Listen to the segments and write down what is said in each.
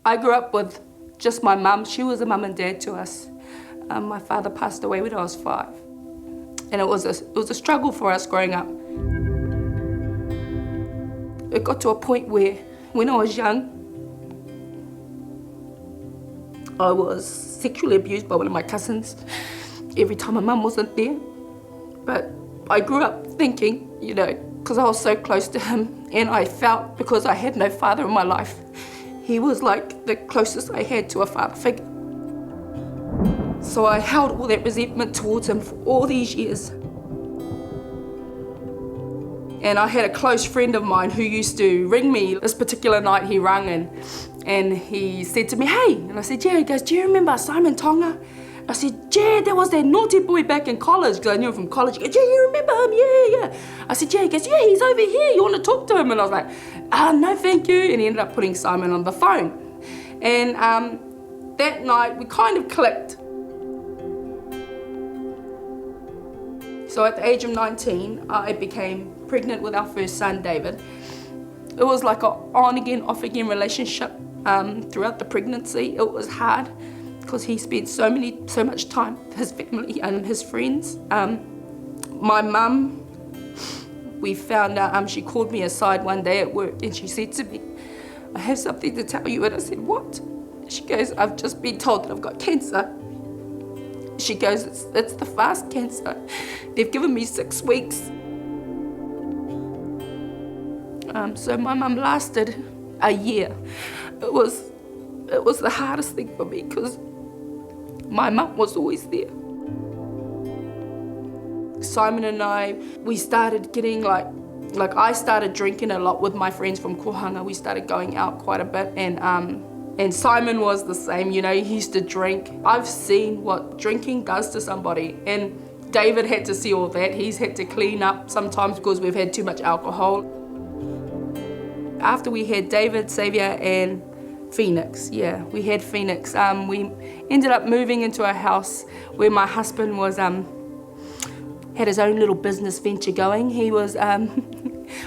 I grew up with just my mum. She was a mum and dad to us. My father passed away when I was 5. And it was a struggle for us growing up. It got to a point where, when I was young, I was sexually abused by one of my cousins every time my mum wasn't there. But I grew up thinking, because I was so close to him, and I felt, because I had no father in my life, he was like the closest I had to a father figure. So I held all that resentment towards him for all these years. And I had a close friend of mine who used to ring me. This particular night he rang and he said to me, "Hey," and I said, "Yeah." He goes, "Do you remember Simon Tonga?" I said, "Yeah, that was that naughty boy back in college," because I knew him from college. He goes, "Yeah, you remember him? Yeah." I said, "Yeah." He goes, "Yeah, he's over here. You want to talk to him?" And I was like, "No, thank you." And he ended up putting Simon on the phone. And that night we kind of clicked. So at the age of 19, I became pregnant with our first son, David. It was like an on-again, off-again relationship throughout the pregnancy. It was hard because he spent so much time with his family and his friends. My mum, we found out, she called me aside one day at work and she said to me, "I have something to tell you." And I said, "What?" She goes, "I've just been told that I've got cancer." She goes, it's the fast cancer. They've given me 6 weeks. So my mum lasted a year. It was the hardest thing for me because my mum was always there. Simon and I, we started getting like I started drinking a lot with my friends from Kohanga. We started going out quite a bit, and Simon was the same, he used to drink. I've seen what drinking does to somebody, and David had to see all that. He's had to clean up sometimes because we've had too much alcohol. After we had David, Xavier, and Phoenix, we had Phoenix. We ended up moving into a house where my husband was had his own little business venture going. He was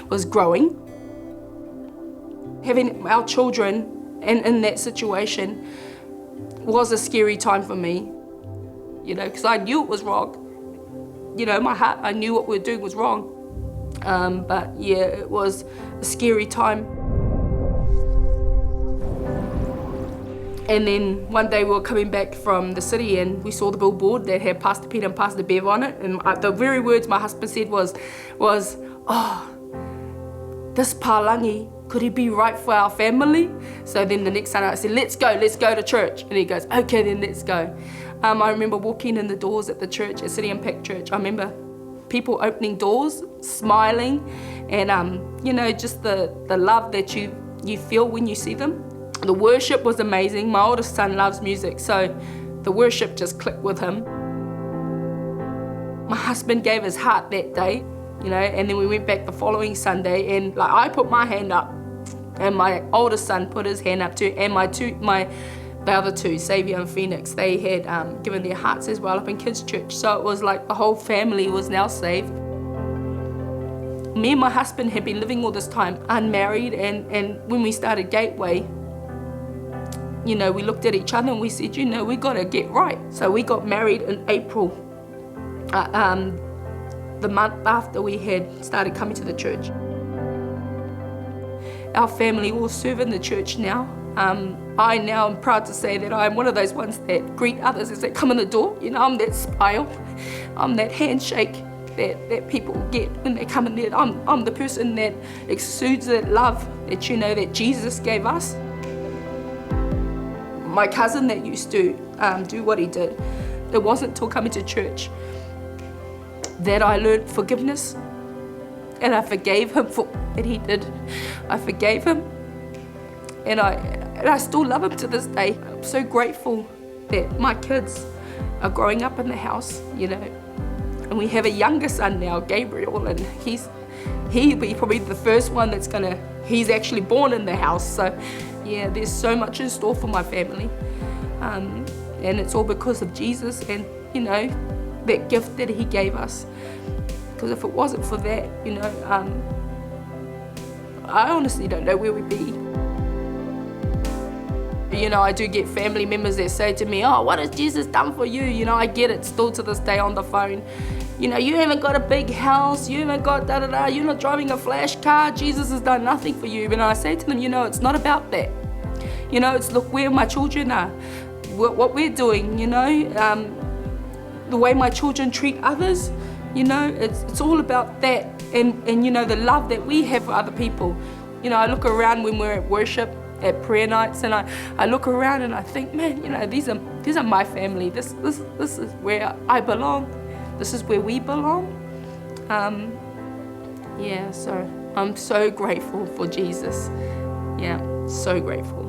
was growing. Having our children in that situation was a scary time for me, because I knew it was wrong. In my heart, I knew what we were doing was wrong. But it was a scary time. And then one day we were coming back from the city and we saw the billboard that had Pastor Peter and Pastor Bev on it. And the very words my husband said was, "Oh, this Palangi, could he be right for our family?" So then the next Sunday I said, let's go to church. And he goes, "Okay, then let's go." I remember walking in the doors at the church, at City Impact Church. I remember people opening doors, smiling, and just the love that you feel when you see them. The worship was amazing. My oldest son loves music, so the worship just clicked with him. My husband gave his heart that day, and then we went back the following Sunday, and I put my hand up, and my oldest son put his hand up too, and the other two, Xavier and Phoenix, they had given their hearts as well up in kids' church. So it was like the whole family was now saved. Me and my husband had been living all this time unmarried, and when we started Gateway, we looked at each other and we said, we got to get right. So we got married in April, the month after we had started coming to the church. Our family all serve in the church now. I now am proud to say that I'm one of those ones that greet others as they come in the door. I'm that smile, I'm that handshake that people get when they come in there. I'm the person that exudes that love that that Jesus gave us. My cousin that used to do what he did, it wasn't until coming to church that I learned forgiveness, and I forgave him for what he did. I forgave him, and I still love him to this day. I'm so grateful that my kids are growing up in the house, and we have a younger son now, Gabriel, and he'll be probably the first one he's actually born in the house. So there's so much in store for my family, and it's all because of Jesus and that gift that he gave us. Because if it wasn't for that, I honestly don't know where we'd be. You know, I do get family members that say to me, oh, what has Jesus done for you? You know, I get it still to this day on the phone. You know, you haven't got a big house, you haven't got da-da-da, you're not driving a flash car, Jesus has done nothing for you. But I say to them, you know, it's not about that. You know, it's look where my children are, what we're doing, you know, the way my children treat others, you know, it's all about that. And you know, the love that we have for other people. You know, I look around when we're at worship, at prayer nights, and I look around and I think, man, you know, these are my family. This is where I belong. This is where we belong. Yeah, so I'm so grateful for Jesus. Yeah, so grateful.